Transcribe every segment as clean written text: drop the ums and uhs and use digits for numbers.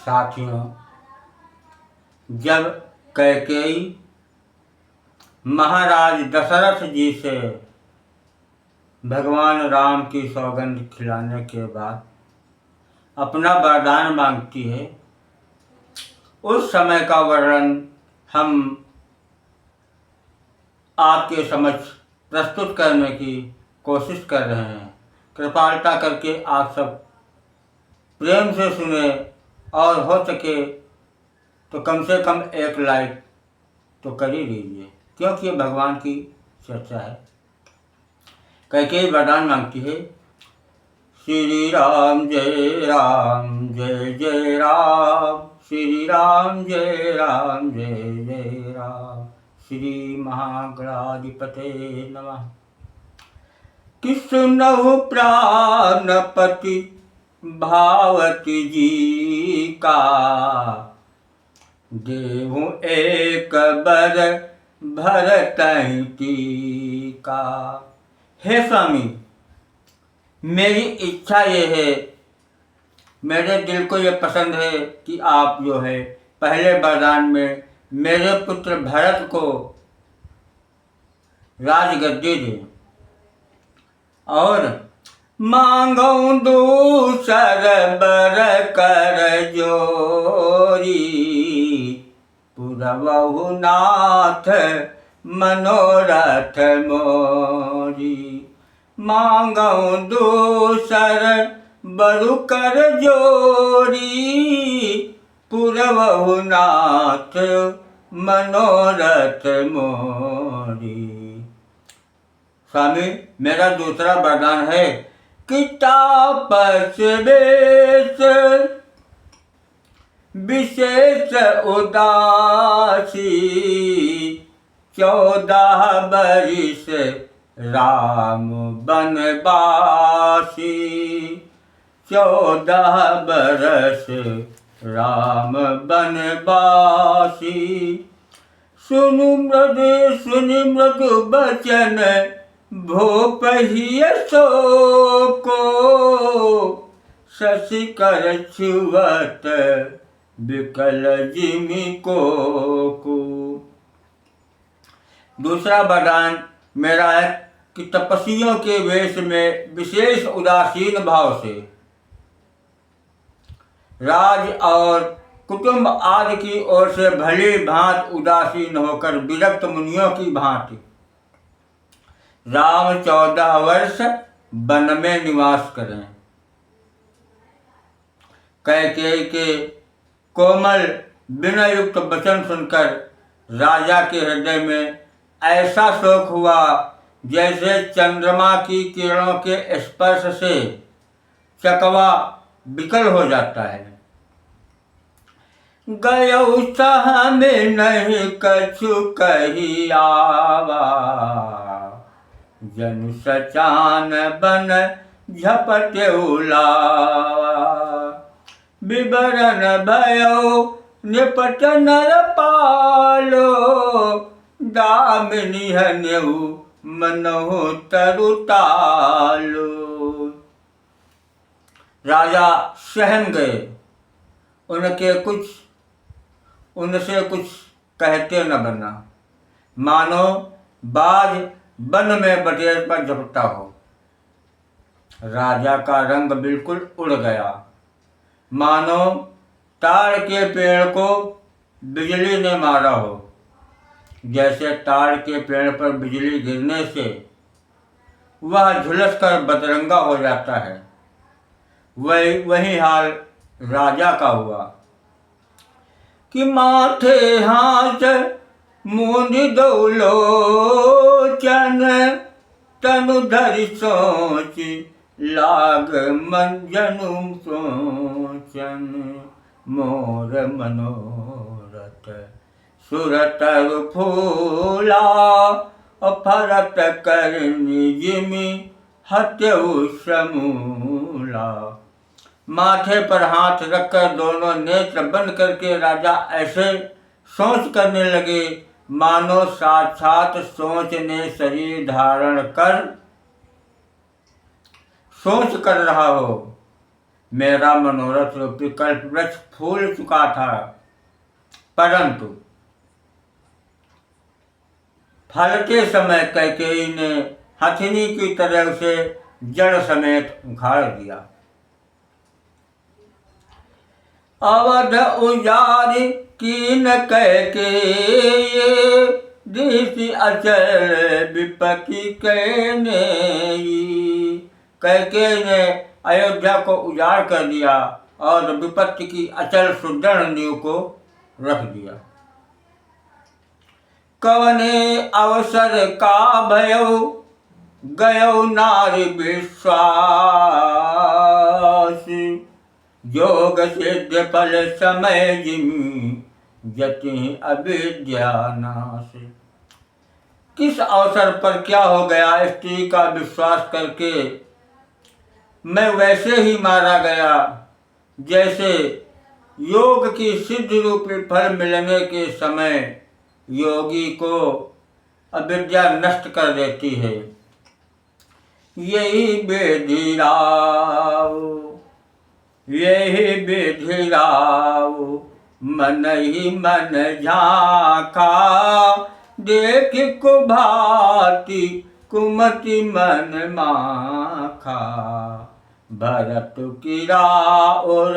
साथियों, जब कैकेयी महाराज दशरथ जी से भगवान राम की सौगंध खिलाने के बाद अपना वरदान मांगती है, उस समय का वर्णन हम आपके समक्ष प्रस्तुत करने की कोशिश कर रहे हैं। कृपालता करके आप सब प्रेम से सुने और हो सके तो कम से कम एक लाइक तो कर ही दीजिए, क्योंकि ये भगवान की चर्चा है। कैकेयी वरदान मांगती है, श्री राम जय राम जय जय राम, श्री राम जय राम जय जय राम, श्री महागणाधिपते नमः। कि सुनहु प्राणपति भावती जी का, देहु एक बर भरतहि टीका। हे स्वामी, मेरी इच्छा ये है, मेरे दिल को ये पसंद है कि आप जो है पहले वरदान में मेरे पुत्र भरत को राजगद्दी दें और मांगो दूसर बर कर जोरी, पुरवहु नाथ मनोरथ मोरी। मांगो दूसर बरु कर जोरी, पुरवहु नाथ मनोरथ मोरी। स्वामी, मेरा दूसरा वरदान है कि तापस वेश विशेष उदासी, 14 बरिस राम बनवासी। 14 बरस राम बनवासी। सुनु मृदु बचन भोपहिय शोको, शशिकर छुवत विकल जिमि को। दूसरा वरदान मेरा है कि तपस्वियों के वेश में विशेष उदासीन भाव से, राज और कुटुंब आदि की ओर से भली भांति उदासीन होकर विरक्त मुनियों की भांति राम 14 वर्ष वन में निवास करें। कैकेयी के कोमल विनयुक्त वचन सुनकर राजा के हृदय में ऐसा शोक हुआ जैसे चंद्रमा की किरणों के स्पर्श से चकवा विकल हो जाता है। गयो सह में नहीं कछु कही आवा, जनु सचान बन झपटे उलावा। विवरण भयो निपट नर पालो, दामिनी हन्यु मनहु तरुतालो। राजा सहम गए, उनसे कुछ कहते न बना, मानो बाज वन में बटेर पर झपटा हो। राजा का रंग बिल्कुल उड़ गया, मानो ताड़ के पेड़ को बिजली ने मारा हो। जैसे ताड़ के पेड़ पर बिजली गिरने से वह झुलसकर बदरंगा हो जाता है, वही हाल राजा का हुआ। कि माथे हाथ मूंद दौलोचन, तनु धरि सोच लाग मन जनु सोचन। मोर मनोरथ सुरतर फूला, फरत करनी जिमि हत्यु समूला। माथे पर हाथ रखकर दोनों नेत्र बंद करके राजा ऐसे सोच करने लगे मानो साक्षात सोच ने शरीर धारण कर सोच कर रहा हो। मेरा मनोरथ रूपी कल्प वृक्ष फूल चुका था, परंतु फलते समय कैकेयी ने हथिनी की तरह उसे जड़ समेत उखाड़ दिया। अवध उजारी कीन कैकेयी, दिशि अचल विपत्ति कैनेयी। कैकेयी ने अयोध्या को उजाड़ कर दिया और विपत्ति की अचल सुदृढ़ नींव को रख दिया। कवने अवसर का भयउ, गयउ नारी विश्वास। योग सिद्ध फल समय जिमि, जति अविद्या नाश। किस अवसर पर क्या हो गया, स्त्री का विश्वास करके मैं वैसे ही मारा गया जैसे योग की सिद्ध रूपी फल मिलने के समय योगी को अविद्या नष्ट कर देती है। यही विधिराव, यही विधिराव, मन ही मन झांका। देख कुभाती कुमति मन माखा। भरत की और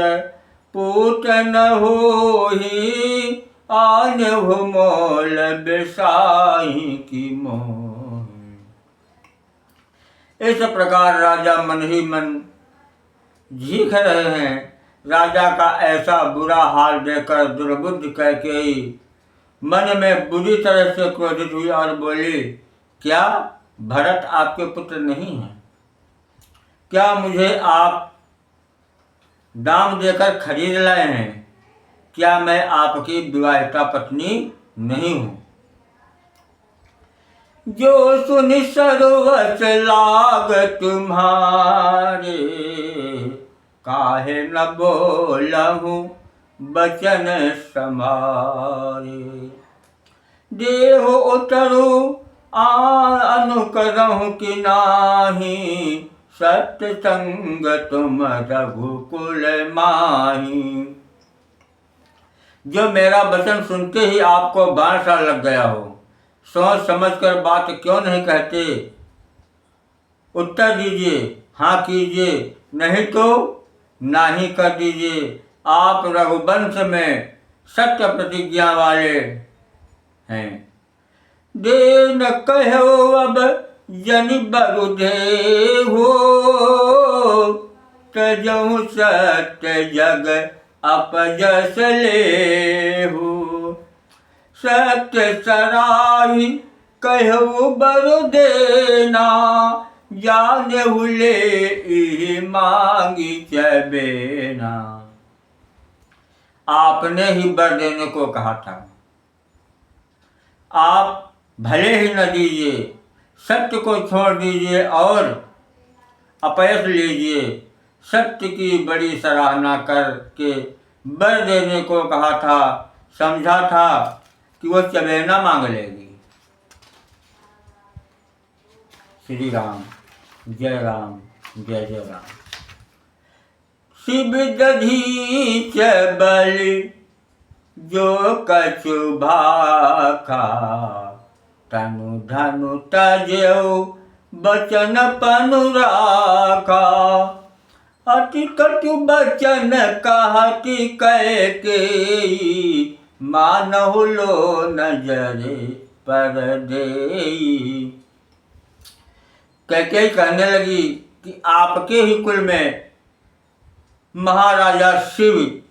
पूत न होही, आन मोल बिसाही की मोह। इस प्रकार राजा मन ही मन झीक रहे हैं। राजा का ऐसा बुरा हाल देखकर दुर्बुद्ध कैकेयी मन में बुरी तरह से क्रोधित हुई और बोली, क्या भरत आपके पुत्र नहीं हैं? क्या मुझे आप दाम देकर खरीद लाए हैं? क्या मैं आपकी विवाहिता पत्नी नहीं हूं? जो सुनि सर्वस लाग तुम्हारे, काहे न बोलहूं बचन समारे। देहो उतरु अनुकरहु कि नाही, सत्य संग तुम रघुकुल माही। जो मेरा वचन सुनते ही आपको बाण सा लग गया हो, सोच समझ कर बात क्यों नहीं कहते? उत्तर दीजिए, हाँ कीजिए, नहीं तो नाही कर दीजिए। आप रघुवंश में सत्य प्रतिज्ञा वाले हैं। दे न कहो अब जनि बरुदे हो, तजहु सत्य जग अपजस ले हो। सत्य सराही कहु बरु देना, जानेहु ले मांगी चबेना। आपने ही वर देने को कहा था, आप भले ही न दीजिए, सत्य को छोड़ दीजिए और अपयश लीजिए। सत्य की बड़ी सराहना करके वर देने को कहा था, समझा था कि वो चबेना मांग लेगी। श्री राम, जय राम, जय जय राम। शिव दधी बलि जो कछु भाखा, तनु धनु तजेऊ बचन पनु राखा। अति कटु बचन कहती कैकेयी, मानहु लो नजरे पर देई। कैकेयी कहने लगी कि आपके ही कुल में महाराजा शिव,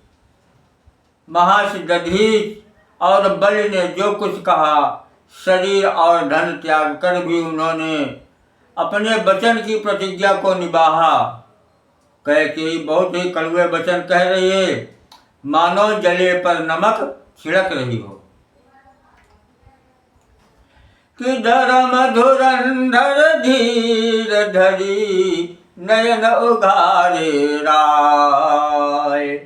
महर्षि दधीच और बलि ने जो कुछ कहा, शरीर और धन त्याग कर भी उन्होंने अपने वचन की प्रतिज्ञा को निभाया। कैकेयी बहुत ही कड़वे वचन कह रही है, मानो जले पर नमक छिड़क रही हो। कि धर्म धुरंधर धीर धरी, नयन उघारे राय।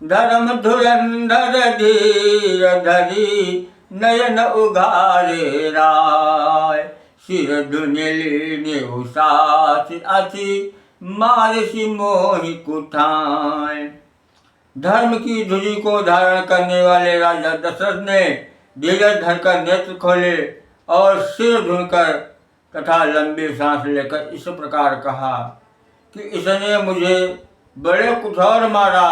धर्म धुरंधर धीर धरी, नयन उघारे राय। सिर धुनि लीने उसास अति, मारसी मोहि कुठाय। धर्म की धुरी को धारण करने वाले राजा दशरथ ने धीरज धरकर नेत्र खोले और सिर धुनकर तथा लंबी सांस लेकर इस प्रकार कहा कि इसने मुझे बड़े कुठौर मारा,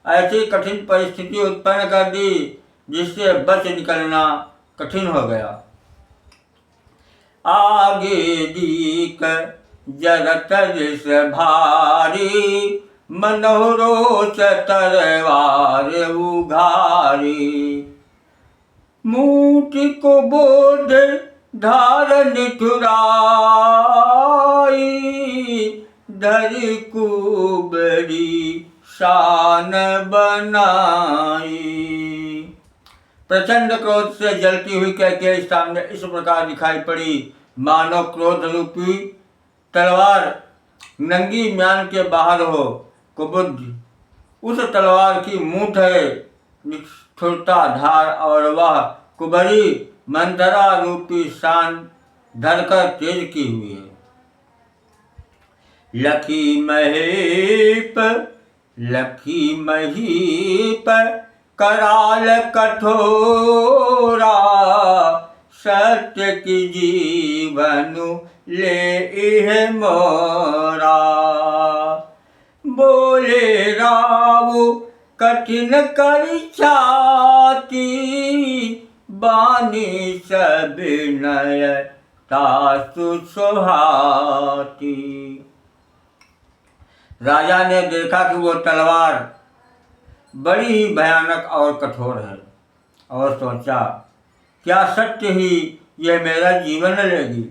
ऐसी कठिन परिस्थिति उत्पन्न कर दी जिससे बच निकलना कठिन हो गया। आगे दीक जरत जिस भारी, मनोरोच तरवार उघारी। मूर्ति को बोध धार निठुराई, धरि कुबरी शान बनाई। प्रचंड क्रोध से जलती हुई कैकेयी सामने इस प्रकार दिखाई पड़ी, मानो क्रोध रूपी तलवार नंगी म्यान के बाहर हो। कुबुद्ध उस तलवार की मूठ है, निष्ठुरता धार, और वह कुबरी मंथरा रूपी शान धरकर तेज की हुई है। लखी महीप कराल कठोरा, सत्य की जीवनु ले इह मोरा। बोले राव कठिन करि छाती, बानी सब विनय तासु सुहाती। राजा ने देखा कि वो तलवार बड़ी ही भयानक और कठोर है, और सोचा क्या सत्य ही यह मेरा जीवन लेगी।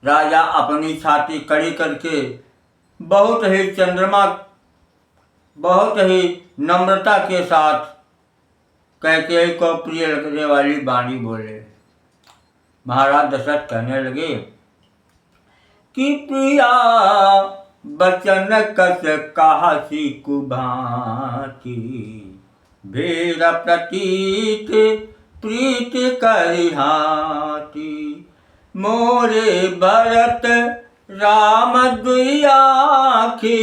राजा अपनी छाती कड़ी करके बहुत ही नम्रता के साथ कैकेयी को प्रिय लगने वाली वाणी बोले। महाराज दशरथ कहने लगे कि प्रिया बचन कस काहसी कुभांति, भीर प्रतीत प्रीत करिहाती। मोरे भरत राम दुई आँखी,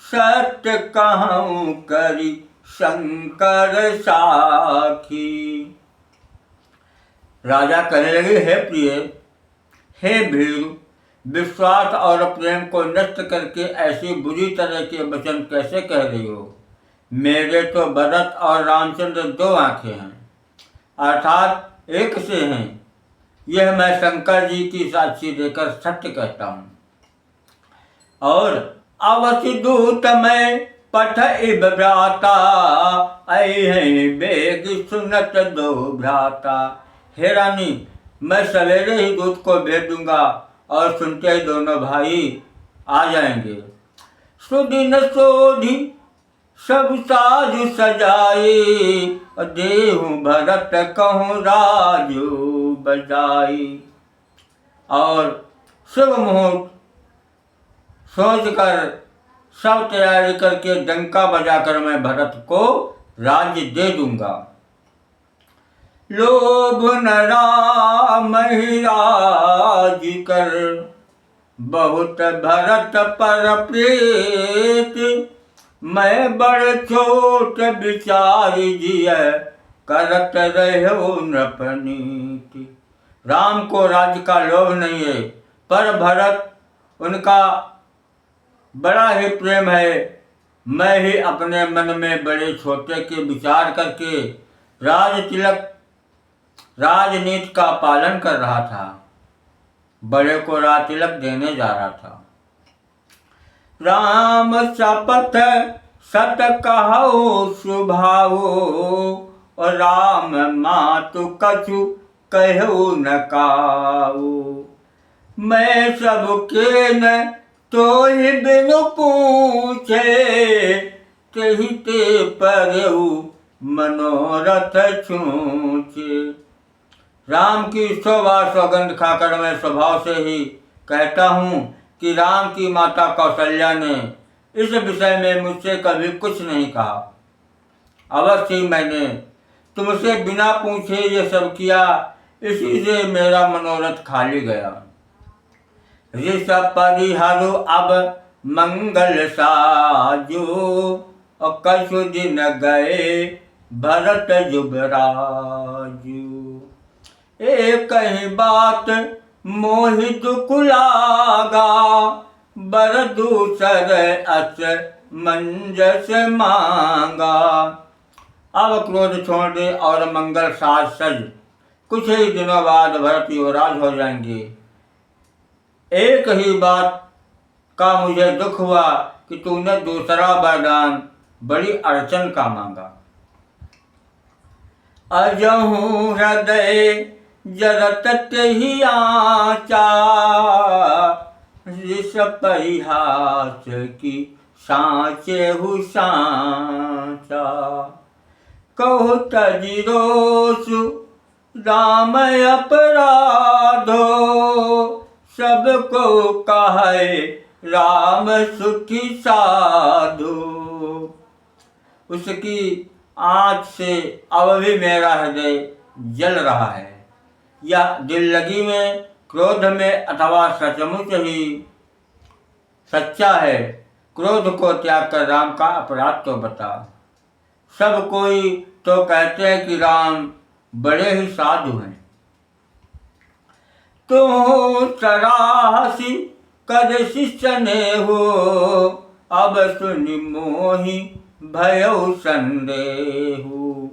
सत्य कहूँ करि शंकर साखी। राजा कहने लगे, हे प्रिय, हे भीर, विश्वास और प्रेम को नष्ट करके ऐसी बुरी तरह के वचन कैसे कह रही हो। मेरे तो भरत और रामचंद्र दो आंखें हैं, अर्थात एक से हैं। यह मैं शंकर जी की साक्षी देकर सत्य कहता हूँ। और अवश्य दूत मैं पठ इब भ्राता, ऐ बेग सुनत दो भ्राता। हे रानी, मैं सवेरे ही दूत को भेज दूंगा और सुनते ही दोनों भाई आ जाएंगे। सुदिन सोधी सब साज सजाई, देहु भरत कहूँ राजू बजाई। और शुभ मुहूर्त सोचकर सब तैयारी करके डंका बजाकर मैं भरत को राज्य दे दूंगा। लोभ न राम ही राज कर, बहुत भरत पर प्रीत। मैं बड़ छोट विचारी जिय, करत रहो नृपनीति। राम को राज्य का लोभ नहीं है, पर भरत उनका बड़ा ही प्रेम है। मैं ही अपने मन में बड़े छोटे के विचार करके राजनीति का पालन कर रहा था, बड़े को राजतिलक देने जा रहा था। राम शपथ सत कहो सुभाओ, और राम मातु कछु कहो न काऊ। मैं सबके न तो ही बिनु पूछे, तेहि ते परऊ मनोरथ छूचे। राम की 100 बार सौगंध खाकर मैं स्वभाव से ही कहता हूँ कि राम की माता कौशल्या ने इस विषय में मुझसे कभी कुछ नहीं कहा। अवश्य ही मैंने तुमसे बिना पूछे ये सब किया, इसी से मेरा मनोरथ खाली गया। ऋष परिहरु अब मंगल साजू, और कछु दिन गए भरत युवराजू। एक ही बात मोहि दुख लागा, बर दूसर अस मंजस मांगा। अब क्रोध छोड़ दे और मंगल साज सज, कुछ ही दिनों बाद भरत युवराज हो जाएंगे। एक ही बात का मुझे दुख हुआ कि तूने दूसरा वरदान बड़ी अड़चन का मांगा। अजहूँ हृदय जरत ही आचा, ऋष परिहास की सांचे हु सांचा। कहो तजि रोषु राम अपराधो, सबको कहे राम सुखी साधु। उसकी आँच से अब भी मेरा हृदय जल रहा है। या दिल लगी में, क्रोध में अथवा सचमुच ही सच्चा है। क्रोध को त्याग कर राम का अपराध तो बता। सब कोई तो कहते हैं कि राम बड़े ही साधु हैं। तो सराहसी कर शिष्य ने हो, अब सुनि मोहि भयउ संदेहु।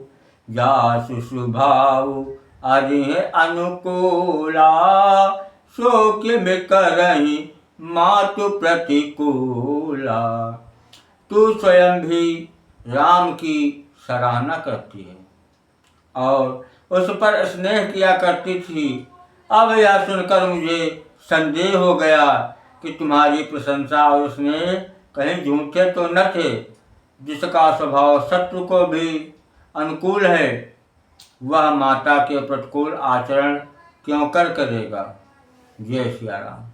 जासु स्वभाव अरिह अनुकूला, शोक में करहि मातु प्रतिकूला। तू स्वयं भी राम की सराहना करती है और उस पर स्नेह किया करती थी। अब यह सुनकर मुझे संदेह हो गया कि तुम्हारी प्रशंसा और स्नेह कहीं झूठे तो न थे। जिसका स्वभाव शत्रु को भी अनुकूल है, वह माता के प्रतिकूल आचरण क्यों कर करेगा। जय सिया राम।